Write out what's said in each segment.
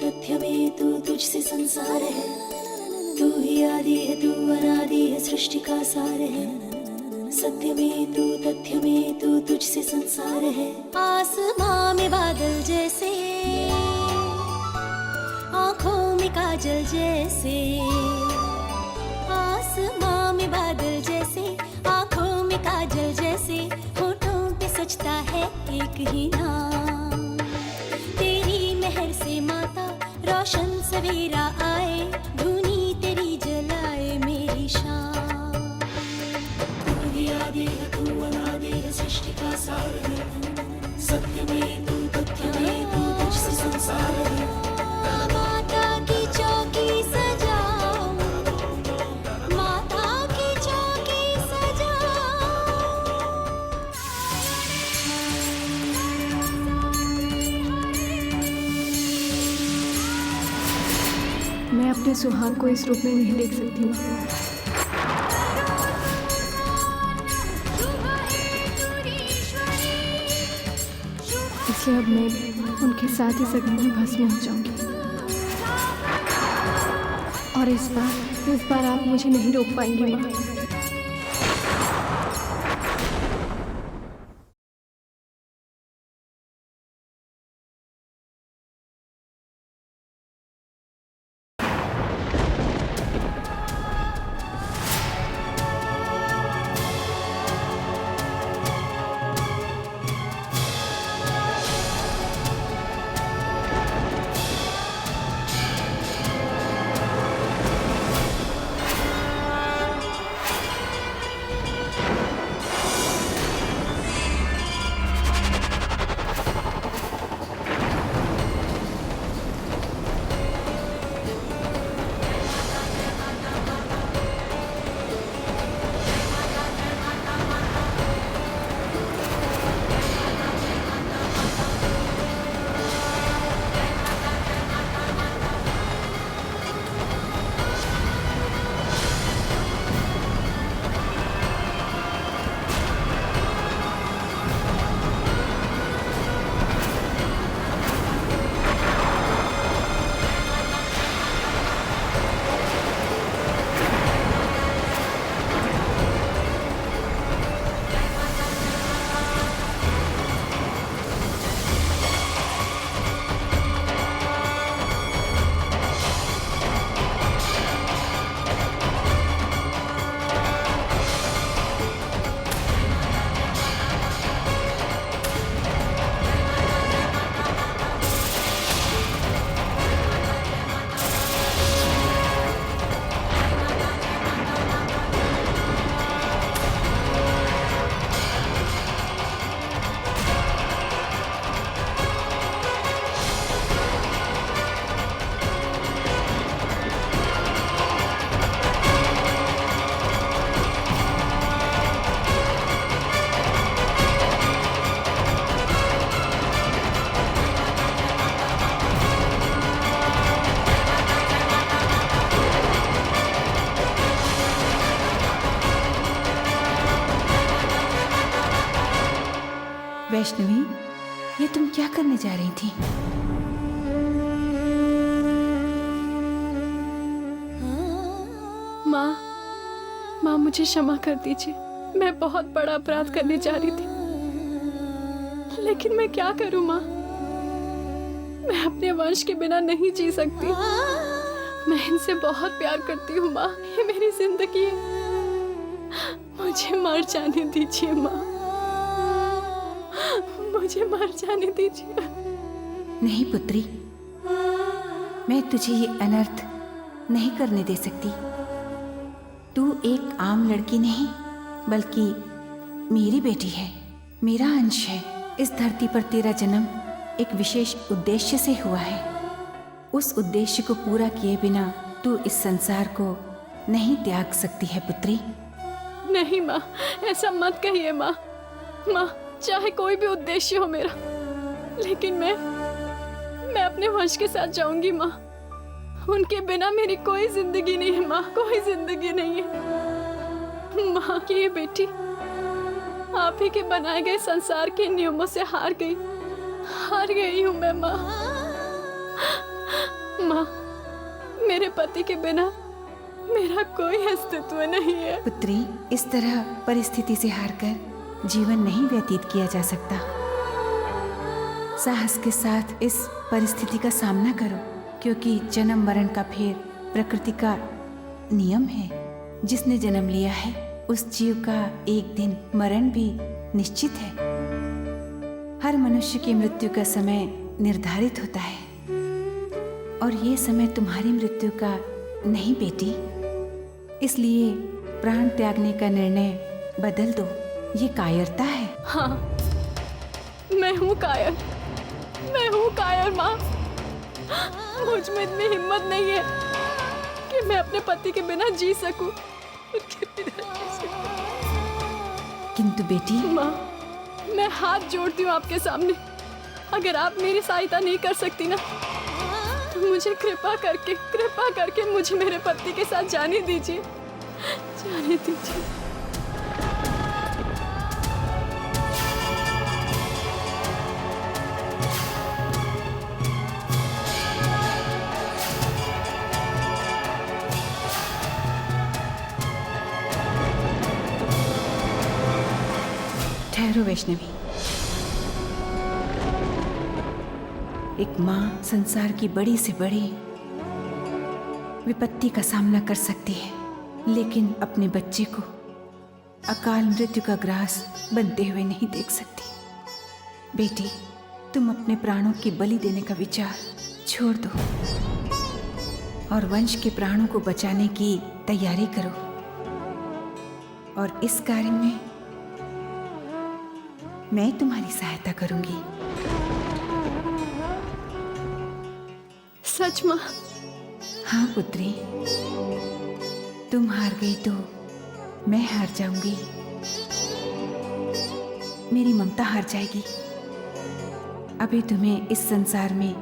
तथ्य में तू तुझसे संसार है, तू ही आदि है, तू अनादि है, सृष्टि का सार है। सत्य में तू तथ्य में तू तुझसे संसार है। आसमां में बादल जैसे, आंखों में काजल जैसे। आसमां में बादल जैसे, आंखों में काजल जैसे, होठों पे सजता है एक ही नाम। तेरी मेहर से माता रोशन सवेरा आए, धुनी तेरी जलाए मेरी शाम। तू ही आदि है, तू अनादि है, सृष्टि का सार है। सत्य में तू तथ्य में तू तुझसे संसार है। माता की चौकी सजाओ, माता की चौकी सजाओ। मैं अपने सुहाग को इस रूप में नहीं देख सकती माँ, इसलिए अब मैं उनके साथ इस अग्नि में भस्म हो जाऊंगी। और इस बार आप मुझे नहीं रोक पाएंगी माँ। वैष्णवी, ये तुम क्या करने जा रही थी? माँ मुझे क्षमा कर दीजिए। मैं बहुत बड़ा अपराध करने जा रही थी, लेकिन मैं क्या करूँ माँ? मैं अपने वंश के बिना नहीं जी सकती। मैं इनसे बहुत प्यार करती हूँ माँ, ये मेरी जिंदगी है। मुझे मर जाने दीजिए माँ, मुझे मर जाने दीजिए। नहीं पुत्री, मैं तुझे ये अनर्थ नहीं करने दे सकती। तू एक आम लड़की नहीं, बल्कि मेरी बेटी है, मेरा अंश है। इस धरती पर तेरा जन्म एक विशेष उद्देश्य से हुआ है। उस उद्देश्य को पूरा किए बिना तू इस संसार को नहीं त्याग सकती है पुत्री। नहीं माँ, ऐसा मत कहिए माँ। माँ, चाहे कोई भी उद्देश्य हो मेरा, लेकिन मैं अपने वंश के साथ जाऊंगी माँ। उनके बिना मेरी कोई जिंदगी नहीं है माँ, कोई जिंदगी नहीं है। माँ की ये बेटी आप ही के बनाए गए संसार के नियमों से हार गई हूँ मैं माँ। माँ, मेरे पति के बिना मेरा कोई अस्तित्व नहीं है। पुत्री, इस तरह परिस्थिति से हारकर जीवन नहीं व्यतीत किया जा सकता। साहस के साथ इस परिस्थिति का सामना करो, क्योंकि जन्म मरण का फेर प्रकृति का नियम है। जिसने जन्म लिया है उस जीव का एक दिन मरण भी निश्चित है। हर मनुष्य की मृत्यु का समय निर्धारित होता है, और ये समय तुम्हारी मृत्यु का नहीं बेटी। इसलिए प्राण त्यागने का निर्णय बदल दो। ये कायरता है। हाँ, मैं हूँ कायर, मैं हूँ कायर माँ। मुझ में इतनी हिम्मत नहीं है कि मैं अपने पति के बिना जी सकूं। किंतु बेटी, माँ, मैं हाथ जोड़ती हूँ आपके सामने। अगर आप मेरी सहायता नहीं कर सकती ना, तो मुझे कृपा करके मुझे मेरे पति के साथ जाने दीजिए, जाने दीजिए। ठहरो वैष्णवी। एक माँ संसार की बड़ी से बड़ी विपत्ति का सामना कर सकती है, लेकिन अपने बच्चे को अकाल मृत्यु का ग्रास बनते हुए नहीं देख सकती। बेटी, तुम अपने प्राणों की बलि देने का विचार छोड़ दो और वंश के प्राणों को बचाने की तैयारी करो। और इस कार्य में मैं तुम्हारी सहायता करूंगी। सच माँ? हाँ पुत्री, तुम हार गई तो मैं हार जाऊंगी, मेरी ममता हार जाएगी। अभी तुम्हें इस संसार में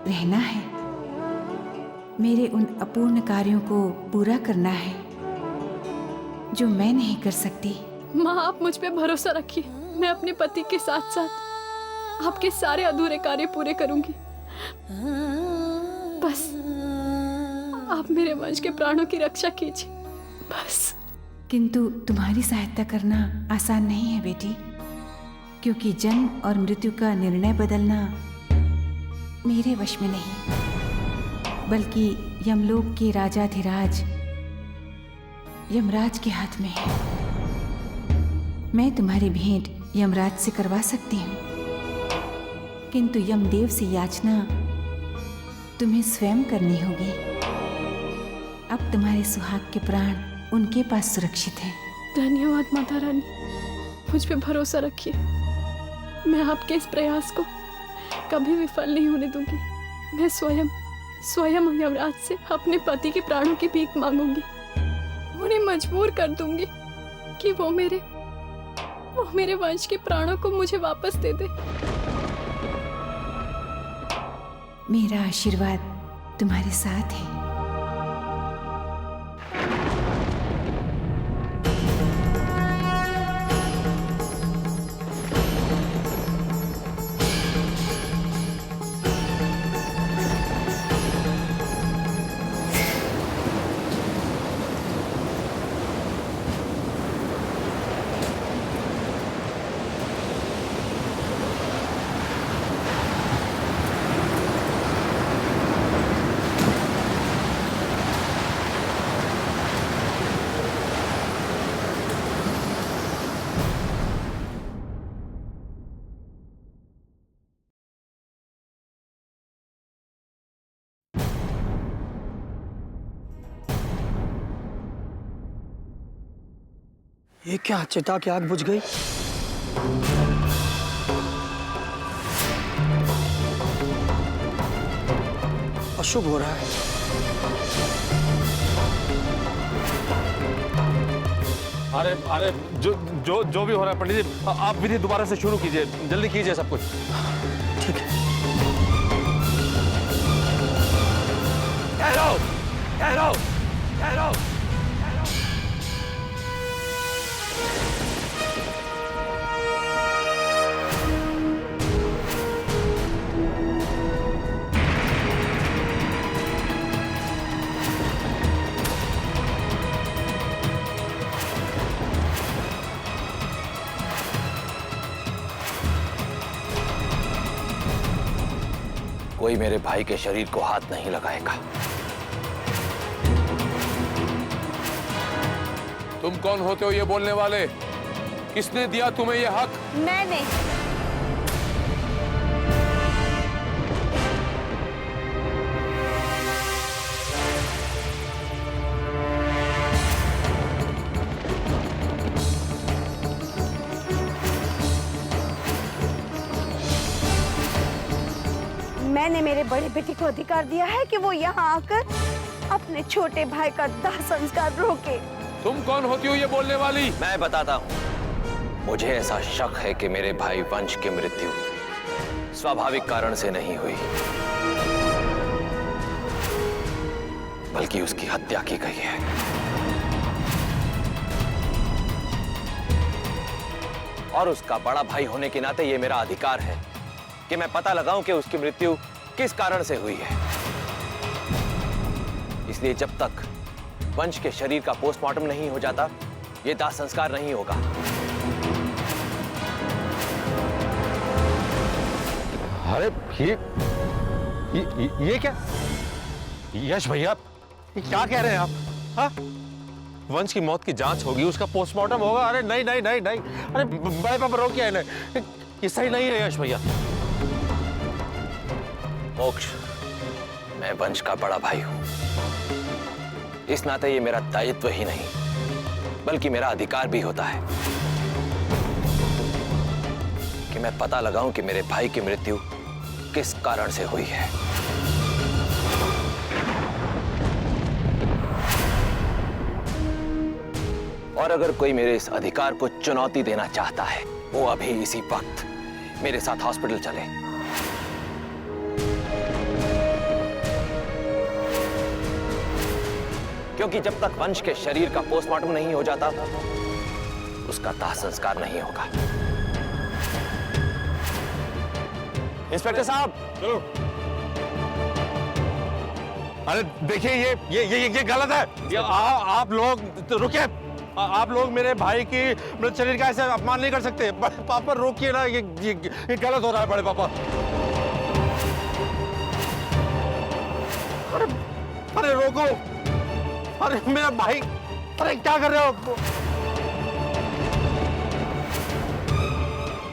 रहना है, मेरे उन अपूर्ण कार्यों को पूरा करना है जो मैं नहीं कर सकती। माँ, आप मुझ पे भरोसा रखिए। मैं अपने पति के साथ साथ आपके सारे अधूरे कार्य पूरे करूंगी। बस आप मेरे वंश के प्राणों की रक्षा कीजिए, बस। किंतु तुम्हारी सहायता करना आसान नहीं है बेटी, क्योंकि जन्म और मृत्यु का निर्णय बदलना मेरे वश में नहीं, बल्कि यमलोक के राजाधिराज यमराज के हाथ में है। मैं तुम्हारी भेंट यमराज से करवा सकती हूँ, किंतु यमदेव से याचना तुम्हें स्वयं करनी होगी। अब तुम्हारे सुहाग के प्राण उनके पास सुरक्षित हैं। धन्यवाद माता रानी, मुझ पे भरोसा रखिए। मैं आपके इस प्रयास को कभी विफल नहीं होने दूंगी। मैं स्वयं यमराज से अपने पति के प्राणों की भीख मांगूंगी। उन्हें मजबूर कर दूंगी कि वो मेरे वंश के प्राणों को मुझे वापस दे दे। मेरा आशीर्वाद तुम्हारे साथ है। ये क्या, चिता की आग बुझ गई? अशुभ हो रहा है। अरे अरे, जो भी हो रहा है पंडित जी, आप विधि दोबारा से शुरू कीजिए, जल्दी कीजिए सब कुछ। ठीक है। ठहरो। कोई मेरे भाई के शरीर को हाथ नहीं लगाएगा। तुम कौन होते हो ये बोलने वाले? किसने दिया तुम्हें ये हक? मैंने। मैंने मेरे बड़े बेटे को अधिकार दिया है कि वो यहाँ आकर अपने छोटे भाई का दाह संस्कार रोके। तुम कौन होती हो ये बोलने वाली? मैं बताता हूँ। मुझे ऐसा शक है कि मेरे भाई वंश की मृत्यु स्वाभाविक कारण से नहीं हुई, बल्कि उसकी हत्या की गई है। और उसका बड़ा भाई होने के नाते ये मेरा अधिकार है कि मैं पता लगाऊं कि उसकी मृत्यु किस कारण से हुई है। इसलिए जब तक वंश के शरीर का पोस्टमार्टम नहीं हो जाता, ये दाह संस्कार नहीं होगा। अरे ये क्या? यश भैया, ये क्या कह रहे हैं आप? हाँ? वंश की मौत की जांच होगी, उसका पोस्टमार्टम होगा। अरे नहीं नहीं नहीं नहीं, अरे बड़े पापा रोकिए इन्हें, ये सही नहीं है यश भैया। मोक्ष, मैं वंश का बड़ा भाई हूं। इस नाते ये मेरा दायित्व ही नहीं, बल्कि मेरा अधिकार भी होता है कि मैं पता लगाऊं कि मेरे भाई की मृत्यु किस कारण से हुई है। और अगर कोई मेरे इस अधिकार को चुनौती देना चाहता है, वो अभी इसी वक्त मेरे साथ हॉस्पिटल चले। क्योंकि जब तक वंश के शरीर का पोस्टमार्टम नहीं हो जाता, उसका दाह संस्कार नहीं होगा। इंस्पेक्टर साहब, चलो। अरे देखिए, ये गलत है। आप लोग रुकिए। आप लोग मेरे भाई की मृत शरीर का ऐसे अपमान नहीं कर सकते। बड़े पापा रोकिए ना, ये गलत हो रहा है बड़े पापा। अरे रोको। अरे मेरा भाई, अरे क्या कर रहे हो?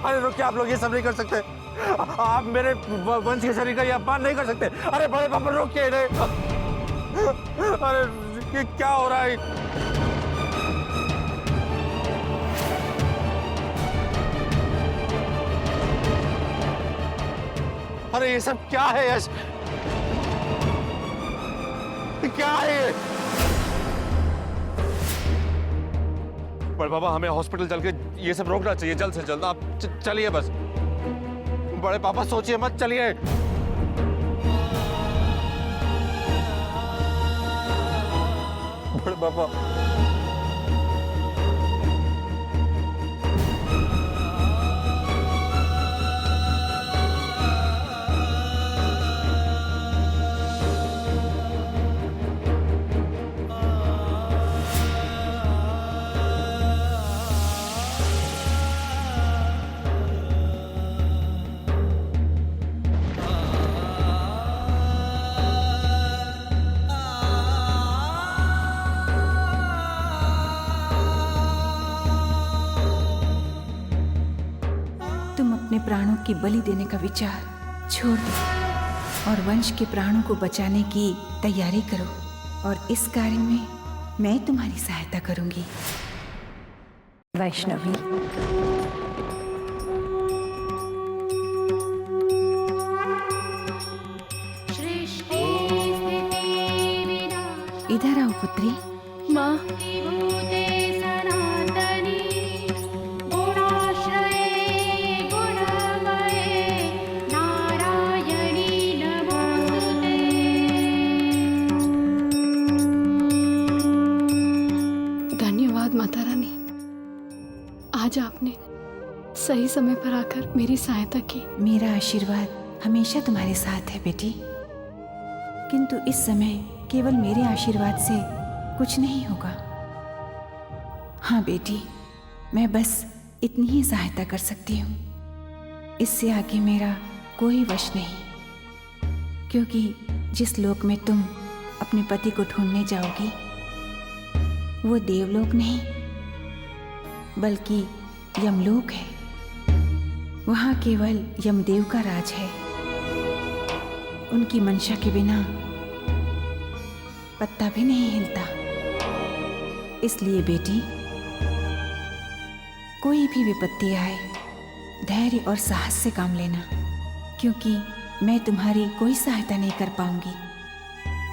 अरे रुकिए, आप लोग ये सब नहीं कर सकते। आप मेरे वंश के शरीर का ये अपमान नहीं कर सकते। अरे बड़े पापा रोकिए इन्हें। अरे ये क्या हो रहा है? अरे ये सब क्या है यश? क्या है? बड़े पापा, हमें हॉस्पिटल चल के ये सब रोकना चाहिए जल्द से जल्द। आप चलिए बस। बड़े पापा सोचिए मत, चलिए। बड़े पापा, अपने प्राणों की बलि देने का विचार छोड़ दो और वंश के प्राणों को बचाने की तैयारी करो, और इस कार्य में मैं तुम्हारी सहायता करूंगी। वैष्णवी, इधर आओ पुत्री। माँ, माता रानी, आज आपने सही समय पर आकर मेरी सहायता की। मेरा आशीर्वाद हमेशा तुम्हारे साथ है बेटी, किंतु इस समय केवल मेरे आशीर्वाद से कुछ नहीं होगा। हाँ बेटी, मैं बस इतनी ही सहायता कर सकती हूँ, इससे आगे मेरा कोई वश नहीं। क्योंकि जिस लोक में तुम अपने पति को ढूंढने जाओगी वो देवलोक नहीं बल्कि यमलोक है। वहां केवल यमदेव का राज है। उनकी मंशा के बिना पत्ता भी नहीं हिलता। इसलिए बेटी, कोई भी विपत्ति आए धैर्य और साहस से काम लेना, क्योंकि मैं तुम्हारी कोई सहायता नहीं कर पाऊंगी।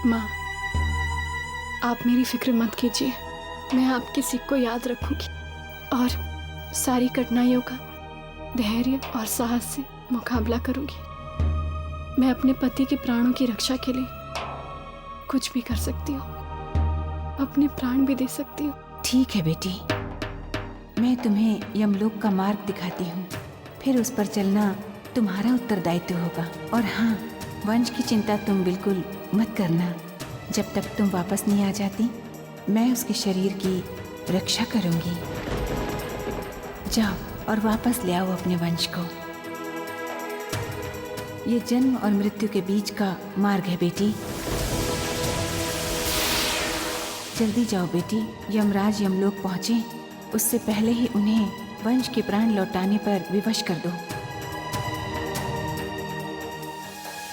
माँ, आप मेरी फिक्र मत कीजिए। मैं आपकी सीख को याद रखूंगी और सारी कठिनाइयों का धैर्य और साहस से मुकाबला करूंगी। मैं अपने पति के प्राणों की रक्षा के लिए कुछ भी कर सकती हूँ, अपने प्राण भी दे सकती हूँ। ठीक है बेटी, मैं तुम्हें यमलोक का मार्ग दिखाती हूँ, फिर उस पर चलना तुम्हारा उत्तरदायित्व होगा। और हाँ, वंश की चिंता तुम बिल्कुल मत करना। जब तक तुम वापस नहीं आ जाती मैं उसके शरीर की रक्षा करूंगी। जाओ और वापस ले आओ अपने वंश को। ये जन्म और मृत्यु के बीच का मार्ग है बेटी। जल्दी जाओ बेटी, यमराज यमलोक पहुंचे उससे पहले ही उन्हें वंश के प्राण लौटाने पर विवश कर दो।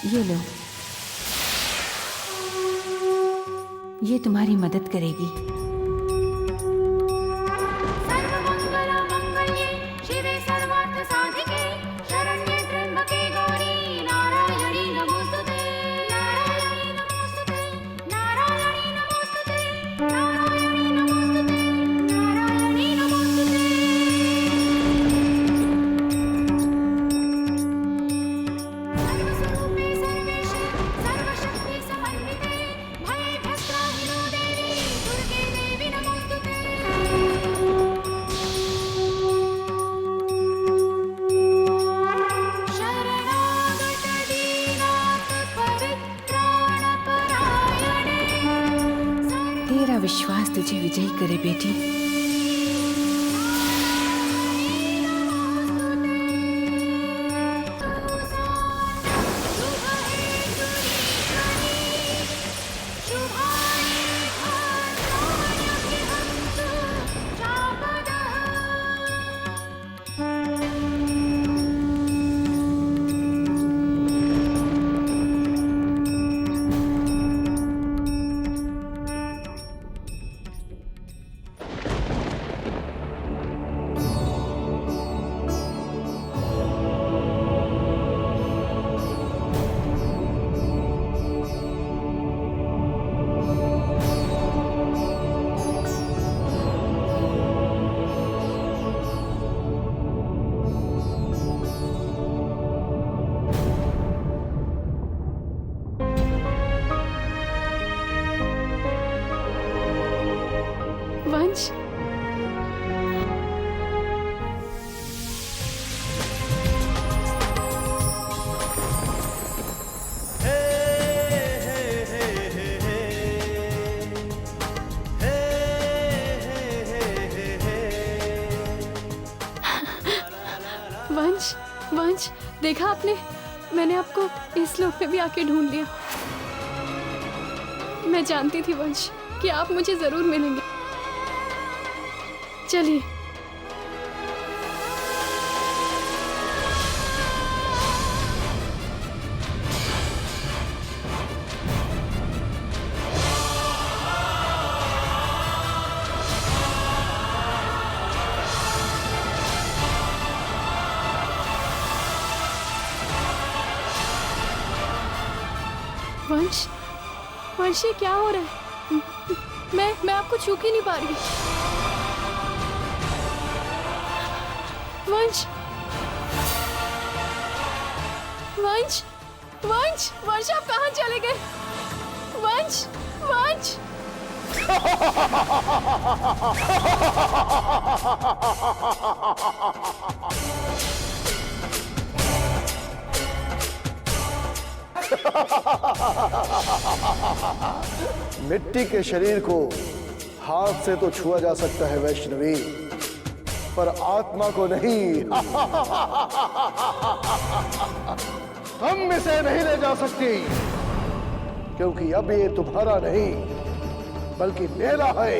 ये लो, ये तुम्हारी मदद करेगी। शिवे सर्वार्थ साधिके शरण्ये त्र्यंबके गौरी नारायणी नमोस्तुते नारायणी नमोस्तुते नारायणी नमोस्तुते नारायणी नमोस्तुते नारायणी नमोस्तुते। सर्वस्वरूपे सर्वेशे सर्वशक्ति समन्विते भयभ्रष्टाहिनो देवी दुर्गे देवी नमोस्तुते। शरणागत दीनाथ परित्राण परायणे। तेरा विश्वास तुझे विजयी करे बेटी। वंश, वंश, वंश, देखा आपने, मैंने आपको इस लोक में भी आके ढूंढ लिया। मैं जानती थी वंश कि आप मुझे जरूर मिलेंगे। चलिए। वंश, वंश, ये क्या हो रहा है? मैं आपको छू ही नहीं पा रही। वंश, वंश, वंश, वंश, आप कहाँ चले गए? वंश, वंश। मिट्टी के शरीर को हाथ से तो छुआ जा सकता है वैष्णवी, पर आत्मा को नहीं। तुम इसे नहीं ले जा सकती, क्योंकि अब ये तुम्हारा नहीं बल्कि मेरा है।